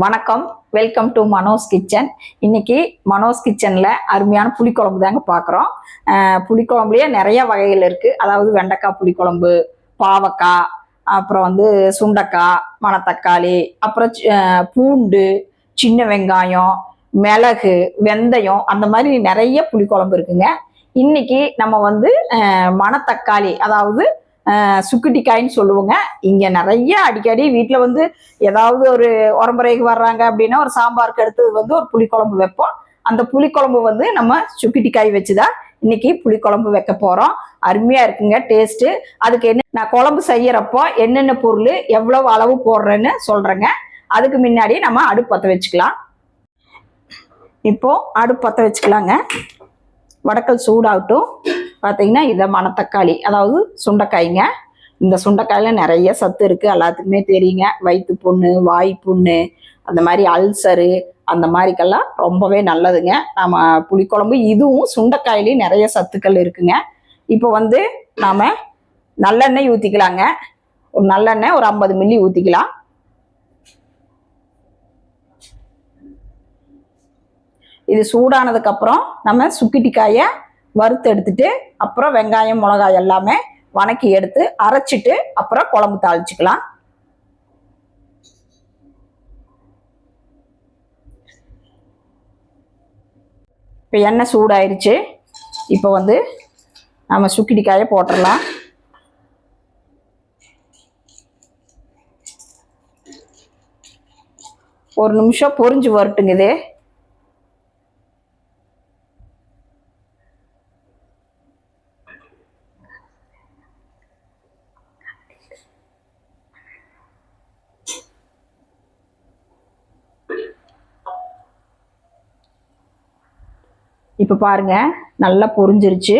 வணக்கம். Welcome to Mano's kitchen. இன்னைக்கு மனோஸ் கிச்சனில் அருமையான புளிக்குழம்பு தாங்க பார்க்குறோம். புளிக்குழம்புலேயே நிறைய வகைகள் இருக்குது. அதாவது வெண்டைக்காய் புளிக்குழம்பு, பாவக்காய், அப்புறம் சுண்டைக்காய், மணத்தக்காளி, அப்புறம் பூண்டு, சின்ன வெங்காயம், மிளகு, வெந்தயம், அந்த மாதிரி நிறைய புளிக்குழம்பு இருக்குங்க. இன்னைக்கு நம்ம மணத்தக்காளி, அதாவது சுக்குட்டிக்காயின்னு சொல்லுவோங்க. இங்கே நிறைய அடிக்கடி வீட்டில் ஏதாவது ஒரு உரம்புறைக்கு வர்றாங்க அப்படின்னா ஒரு சாம்பாருக்கு அடுத்து ஒரு புளிக்குழம்பு வைப்போம். அந்த புளிக்குழம்பு நம்ம சுக்குட்டிக்காய் வச்சுதான் இன்னைக்கு புளிக்குழம்பு வைக்க போறோம். அருமையா இருக்குங்க டேஸ்ட்டு. அதுக்கு என்ன, நான் குழம்பு செய்யறப்போ என்னென்ன பொருள் எவ்வளவு அளவு போடுறேன்னு சொல்றேங்க. அதுக்கு முன்னாடி நம்ம அடுப்பு பற்ற வச்சுக்கலாம். இப்போ அடுப்பு பற்ற வச்சுக்கலாங்க. வடக்கல் சூடாகட்டும். பார்த்தீங்கன்னா இதை மணத்தக்காளி, அதாவது சுண்டைக்காய்ங்க. இந்த சுண்டைக்காயில் நிறைய சத்து இருக்குது, எல்லாத்துக்குமே தெரியுங்க. வயிற்று புண்ணு, வாய் புண்ணு, அந்த மாதிரி அல்சரு, அந்த மாதிரிக்கெல்லாம் ரொம்பவே நல்லதுங்க. நம்ம புளிக்குழம்பு இதுவும் சுண்டைக்காயிலையும் நிறைய சத்துக்கள் இருக்குங்க. இப்போ நாம் நல்லெண்ணெய் ஊற்றிக்கலாங்க. ஒரு நல்லெண்ணெய் ஒரு 50 மில்லி ஊற்றிக்கலாம். இது சூடானதுக்கப்புறம் நம்ம சுக்கிட்டிக்காயை வறுத்து எடுத்துட்டு, அப்புறம் வெங்காயம் மிளகாய் எல்லாமே வணக்கி எடுத்து அரைச்சிட்டு அப்புறம் குழம்பு தாளிச்சுக்கலாம். இப்போ எண்ணெய் சூடாயிருச்சு. இப்போ நம்ம சுக்கிட்டிக்காயை போட்டுடலாம். ஒரு நிமிஷம் பொரிஞ்சு வரட்டுங்க. இது இப்போ பாருங்க, நல்லா பொரிஞ்சிருச்சு.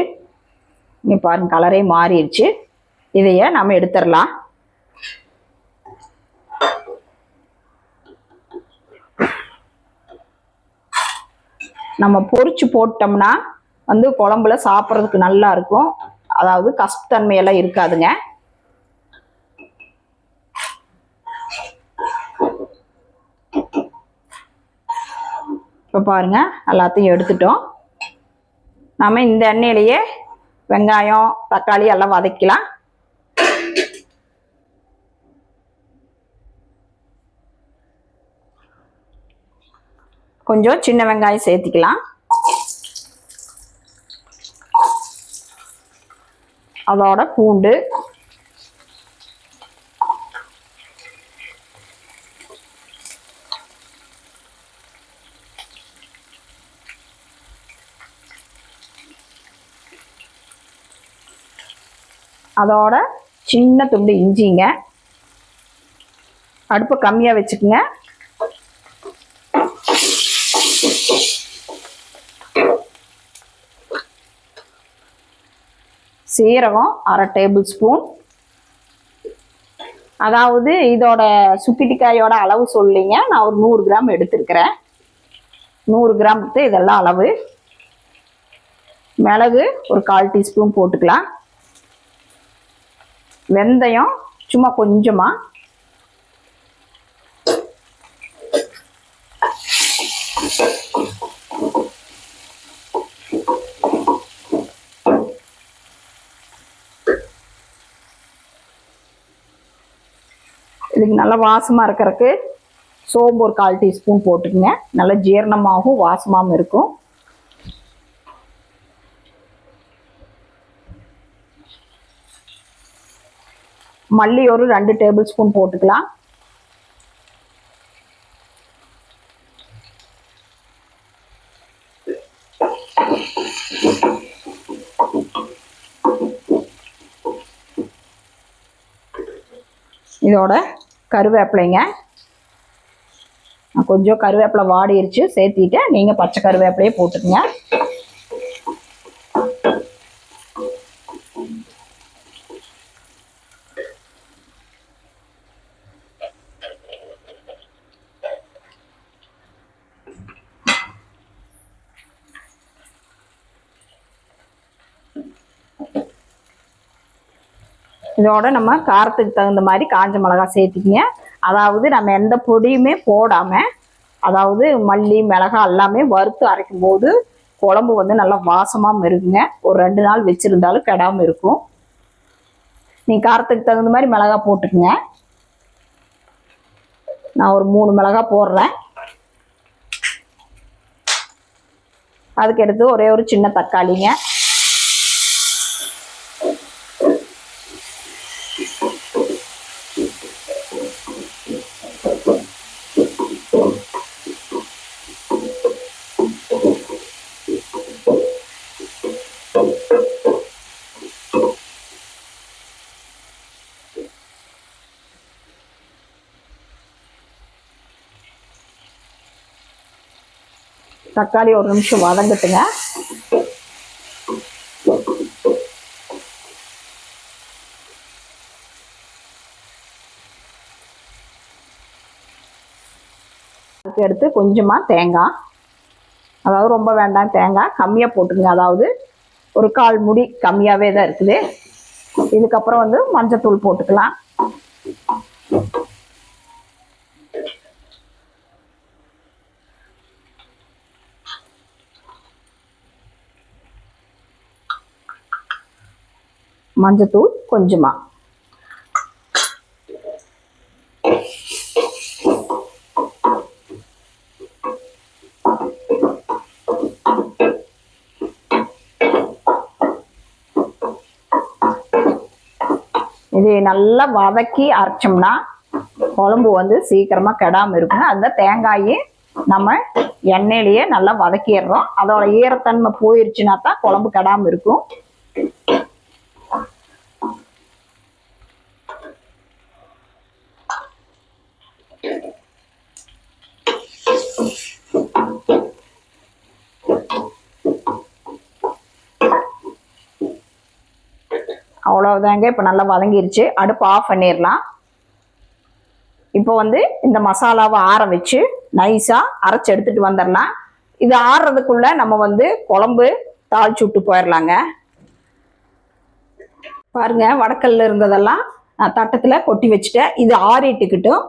இங்கே பாருங்க, கலரே மாறிடுச்சு. இதைய நம்ம எடுத்துடலாம். நம்ம பொரிச்சு போட்டோம்னா குழம்புல சாப்பிட்றதுக்கு நல்லா இருக்கும். அதாவது கசப்புத்தன்மையெல்லாம் இருக்காதுங்க. இப்போ பாருங்க, எல்லாத்தையும் எடுத்துட்டோம். நம்ம இந்த எண்ணெயிலேயே வெங்காயம், தக்காளி எல்லாம் வதக்கலாம். கொஞ்சம் சின்ன வெங்காயம் சேர்த்திக்கலாம். அதோட பூண்டு, அதோட சின்ன துண்டு இஞ்சிங்க. அடுப்பை கம்மியாக வச்சுக்கோங்க. சீரகம் 1/2 டேபிள் ஸ்பூன். அதாவது இதோட சுக்கிட்டிக்காயோட அளவு சொல்லிங்க, நான் ஒரு 100 கிராம் எடுத்துருக்கிறேன். 100 கிராமுக்கு இதெல்லாம் அளவு. மிளகு ஒரு 1/4 டீஸ்பூன் போட்டுக்கலாம். வெந்தயம் சும்மா கொஞ்சமா. இதுக்கு நல்லா வாசமா இருக்கிறதுக்கு சோம்பு ஒரு 1/4 டீஸ்பூன் போட்டுக்குங்க. நல்லா ஜீரணமாகவும் வாசமாகவும் இருக்கும். மல்லி ஒரு 2 டேபிள் ஸ்பூன் போட்டுக்கலாம். இதோட கருவேப்பிலைங்க. கொஞ்சம் கருவேப்பிலை வாடிருச்சு, சேர்த்திட்டேன். நீங்கள் பச்சை கருவேப்பிலையே போட்டுக்கங்க. இதோட நம்ம காரத்துக்கு தகுந்த மாதிரி காஞ்ச மிளகாய் சேர்த்திக்கிங்க. அதாவது நம்ம எந்த பொடியுமே போடாமல், அதாவது மல்லி மிளகாய் எல்லாமே வறுத்து அரைக்கும் போது குழம்பு வந்து நல்லா வாசமாக இருக்குங்க. ஒரு 2 நாள் வச்சுருந்தாலும் கெடாமல் இருக்கும். நீ காரத்துக்கு தகுந்த மாதிரி மிளகாய் போட்டுக்குங்க. நான் ஒரு 3 மிளகாய் போடுறேன். அதுக்கு எடுத்து ஒரே ஒரு சின்ன தக்காளிங்க. தக்காளி ஒரு நிமிஷம் வதங்கட்டுங்க. அதுக்கு எடுத்து கொஞ்சமாக தேங்காய், அதாவது ரொம்ப வேண்டாம், தேங்காய் கம்மியாக போட்டுங்க. அதாவது ஒரு 1/4 முடி கம்மியாகவே தான் இருக்குது. இதுக்கப்புறம் வந்து மஞ்சத்தூள் போட்டுக்கலாம். மஞ்சத்தூள் கொஞ்சமா, இது நல்லா வதக்கி அரைச்சோம்னா குழம்பு வந்து சீக்கிரமா கெடாமல் இருக்குங்க. அந்த தேங்காயை நம்ம எண்ணெயிலேயே நல்லா வதக்கிடுறோம். அதோட ஈரத்தன்மை போயிருச்சுன்னா தான் குழம்பு கெடாமல் இருக்கும். அவ்வளவுதாங்க. இப்போ நல்லா வதங்கிருச்சு. அடுப்பு ஆஃப் பண்ணிடலாம். இப்போ வந்து இந்த மசாலாவை ஆற வச்சு நைஸாக அரைச்சி எடுத்துட்டு வந்துடலாம். இது ஆறுறதுக்குள்ள நம்ம வந்து குழம்பு தாளிச்சு விட்டு போயிடலாங்க. பாருங்க, வடக்கல்ல இருந்ததெல்லாம் நான் தட்டத்தில் கொட்டி வச்சுட்டேன். இது ஆறிட்டுக்கிட்டும்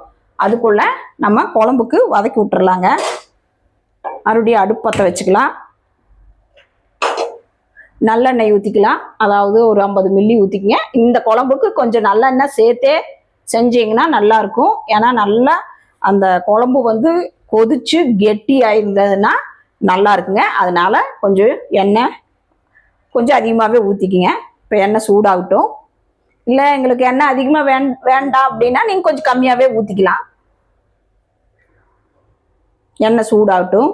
அதுக்குள்ள நம்ம குழம்புக்கு வதக்கி விட்டுறலாங்க. மறுபடியும் அடுப்பு பற்ற வச்சுக்கலாம். நல்லெண்ணெய் ஊற்றிக்கலாம். அதாவது ஒரு 50 மில்லி ஊற்றிக்கங்க. இந்த குழம்புக்கு கொஞ்சம் நல்லெண்ணெய் சேர்த்தே செஞ்சிங்கன்னா நல்லாயிருக்கும். ஏன்னா நல்லா அந்த குழம்பு வந்து கொதிச்சு கெட்டி ஆயிருந்ததுன்னா நல்லா இருக்குங்க. அதனால கொஞ்சம் எண்ணெய் கொஞ்சம் அதிகமாகவே ஊற்றிக்கிங்க. இப்போ எண்ணெய் சூடாகட்டும். இல்லை எங்களுக்கு எண்ணெய் அதிகமாக வேண்டாம் அப்படின்னா நீங்கள் கொஞ்சம் கம்மியாகவே ஊற்றிக்கலாம். எண்ணெய் சூடாகட்டும்.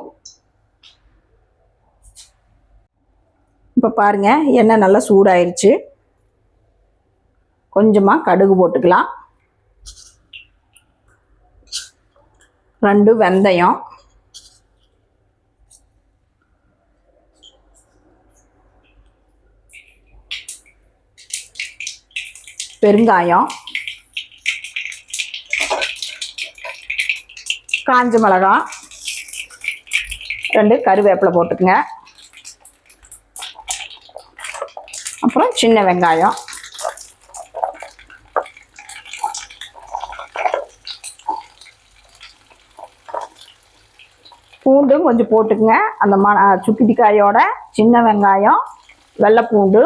இப்போ பாருங்க, எண்ணெய் நல்லா சூடாயிருச்சு. கொஞ்சமாக கடுகு போட்டுக்கலாம். 2 வெந்தயம், பெருங்காயம், காஞ்ச மிளகாய், 2 கருவேப்பிலை போட்டுக்குங்க. அப்புறம் சின்ன வெங்காயம், பூண்டும் கொஞ்சம் போட்டுக்குங்க. அந்த சுக்கிட்டிக்காயோட சின்ன வெங்காயம், வெள்ளைப்பூண்டு,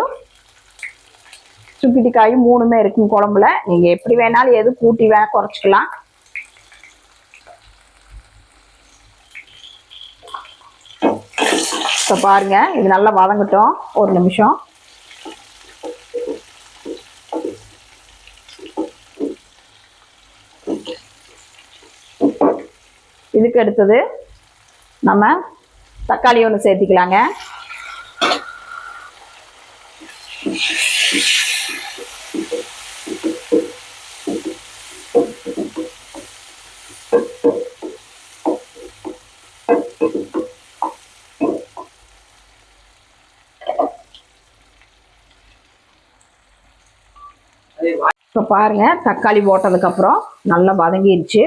சுக்கிட்டிக்காயும் 3மே இருக்கும் குழம்புல. நீங்கள் எப்படி வேணாலும் எது கூட்டி குறைச்சிக்கலாம். இப்போ பாருங்க, இது நல்லா வதங்கட்டும் ஒரு நிமிஷம். இதுக்கு அடுத்தது நம்ம தக்காளி ஒன்று சேர்த்திக்கலாங்க. இப்போ பாருங்க, தக்காளி போட்டதுக்கப்புறம் நல்லா வதங்கிடுச்சு.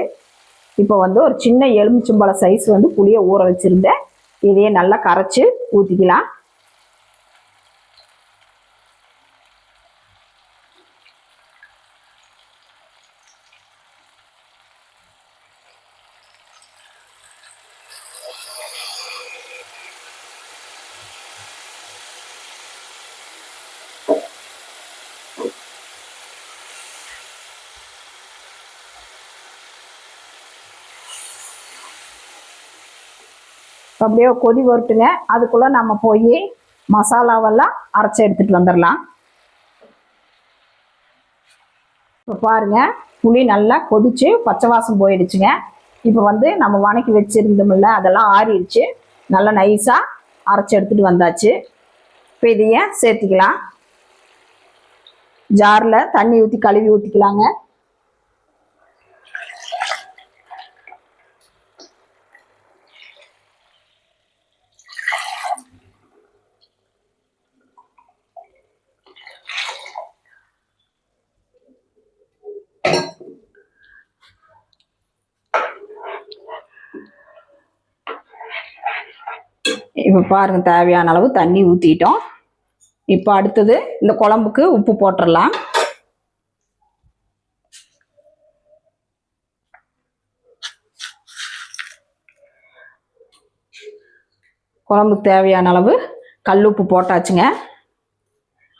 இப்போ வந்து ஒரு சின்ன எலுமிச்சம்பழ சைஸ் வந்து புளியை ஊற வச்சுருந்தேன். இதையே நல்லா கரைச்சி ஊற்றிக்கலாம். அப்படியே கொதி வரட்டுங்க. அதுக்குள்ளே நம்ம போய் மசாலாவெல்லாம் அரைச்சி எடுத்துகிட்டு வந்துடலாம். இப்போ பாருங்கள், புளி நல்லா கொதிச்சு பச்சை வாசம் போயிடுச்சுங்க. இப்போ வந்து நம்ம வணக்கி வச்சுருந்தோம்ல, அதெல்லாம் ஆறிடுச்சு. நல்லா நைஸாக அரைச்சி எடுத்துகிட்டு வந்தாச்சு. இப்போ இதையே சேர்த்திக்கலாம். ஜாரில் தண்ணி ஊற்றி கழுவி ஊற்றிக்கலாங்க. இப்போ பாருங்க, தேவையான அளவு தண்ணி ஊற்றிட்டோம். இப்போ அடுத்தது இந்த குழம்புக்கு உப்பு போட்டுடலாம். குழம்புக்கு தேவையான அளவு கல் உப்பு போட்டாச்சுங்க.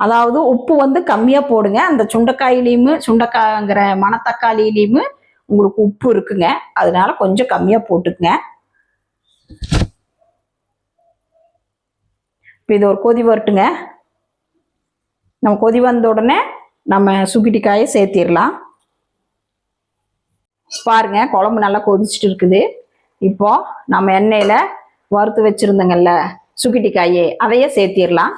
அதாவது உப்பு வந்து கம்மியாக போடுங்க. அந்த சுண்டைக்காய்ங்கிற மணத்தக்காளியிலையும் உங்களுக்கு உப்பு இருக்குங்க, அதனால கொஞ்சம் கம்மியாக போட்டுக்குங்க. இப்போ இது ஒரு கொதி வரட்டுங்க. நம்ம கொதி வந்த உடனே நம்ம சுக்கிட்டிக்காயை சேர்த்திடலாம். பாருங்க, குழம்பு நல்லா கொதிச்சுட்டு இருக்குது. இப்போ நம்ம எண்ணெயில் வறுத்து வச்சுருந்தோங்கல்ல சுக்கிட்டிக்காயே, அதையே சேர்த்திடலாம்.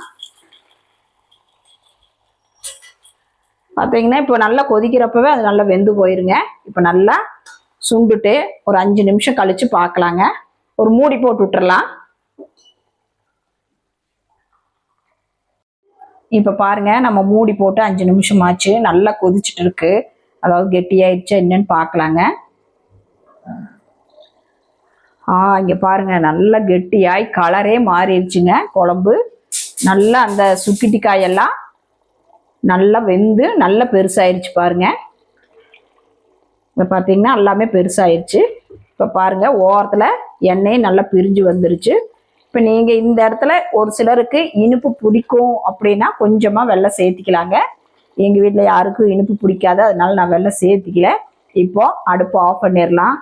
பார்த்தீங்கன்னா இப்போ நல்லா கொதிக்கிறப்பவே அது நல்லா வெந்து போயிருங்க. இப்போ நல்லா சுண்டுட்டு ஒரு 5 நிமிஷம் கழித்து பார்க்கலாங்க. ஒரு மூடி போட்டு விட்டுறலாம். இப்போ பாருங்க, நம்ம மூடி போட்டு 5 நிமிஷம் ஆச்சு. நல்லா கொதிச்சுட்டு இருக்கு. அதாவது கெட்டியாயிடுச்சா என்னன்னு பார்க்கலாங்க. இங்கே பாருங்க, நல்லா கெட்டியாய் கலரே மாறிடுச்சுங்க. குழம்பு நல்லா அந்த சுக்கிட்டிக்காயெல்லாம் நல்லா வெந்து நல்லா பெருசாயிருச்சு பாருங்க. இப்போ பார்த்தீங்கன்னா எல்லாமே பெருசாயிருச்சு. இப்போ பாருங்க, ஓரத்தில் எண்ணெய் நல்லா பிரிஞ்சு வந்துருச்சு. இப்போ நீங்கள் இந்த இடத்துல ஒரு சிலருக்கு இனிப்பு பிடிக்கும் அப்படின்னா கொஞ்சமாக வெல்லம் சேர்த்திக்கலாங்க. எங்கள் வீட்டில் யாருக்கும் இனிப்பு பிடிக்காது, அதனால நான் வெல்லம் சேர்த்திக்கல. இப்போ அடுப்பு ஆஃப் பண்ணிடலாம்.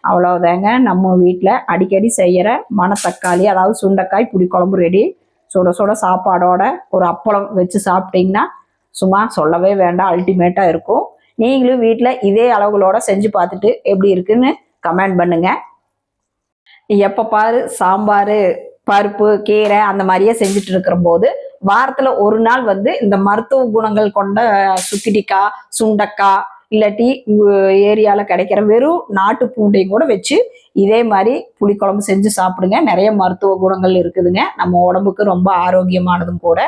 அவ்வளோதாங்க, நம்ம வீட்டில் அடிக்கடி செய்கிற மணத்தக்காளி அதாவது சுண்டைக்காய் புளிக்குழம்பு ரெடி. சுட சுட சாப்பாடோட ஒரு அப்பளம் வச்சு சாப்பிட்டிங்கன்னா சும்மா சொல்லவே வேண்டாம், அல்டிமேட்டாக இருக்கும். நீங்களும் வீட்டில் இதே அளவுகளோட செஞ்சு பார்த்துட்டு எப்படி இருக்குன்னு கமெண்ட் பண்ணுங்க. எப்போ பாரு சாம்பார், பருப்பு, கீரை அந்த மாதிரியே செஞ்சுட்டு இருக்கிற போது வாரத்தில் ஒரு நாள் வந்து இந்த மருத்துவ குணங்கள் கொண்ட சுக்கிட்டிக்காய், சுண்டக்காய், இல்லாட்டி ஏரியாவில் கிடைக்கிற வெறும் நாட்டு பூண்டையும் கூட வச்சு இதே மாதிரி புளிக்குழம்பு செஞ்சு சாப்பிடுங்க. நிறைய மருத்துவ குணங்கள் இருக்குதுங்க, நம்ம உடம்புக்கு ரொம்ப ஆரோக்கியமானதும் கூட.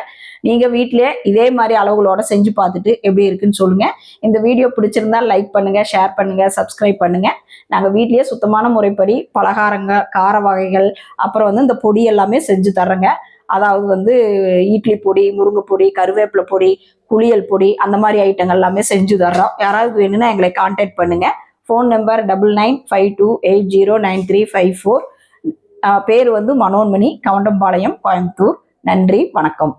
நீங்கள் வீட்டிலே இதே மாதிரி அளவுகளோட செஞ்சு பார்த்துட்டு எப்படி இருக்குன்னு சொல்லுங்கள். இந்த வீடியோ பிடிச்சிருந்தா லைக் பண்ணுங்கள், ஷேர் பண்ணுங்கள், சப்ஸ்கிரைப் பண்ணுங்கள். நாங்கள் வீட்லேயே சுத்தமான முறைப்படி பலகாரங்கள், கார வகைகள், அப்புறம் வந்து இந்த பொடி எல்லாமே செஞ்சு தர்றேங்க. அதாவது வந்து இட்லி பொடி, முருங்கை பொடி, கருவேப்பிலை பொடி, குளியல் பொடி, அந்த மாதிரி ஐட்டங்கள் எல்லாமே செஞ்சு தர்றோம். யாராவது வேணும்னா எங்களை கான்டாக்ட் பண்ணுங்கள். Phone number 9952809354. பேர் வந்து மனோன்மணி, கவுண்டம்பாளையம், கோயம்புத்தூர். நன்றி, வணக்கம்.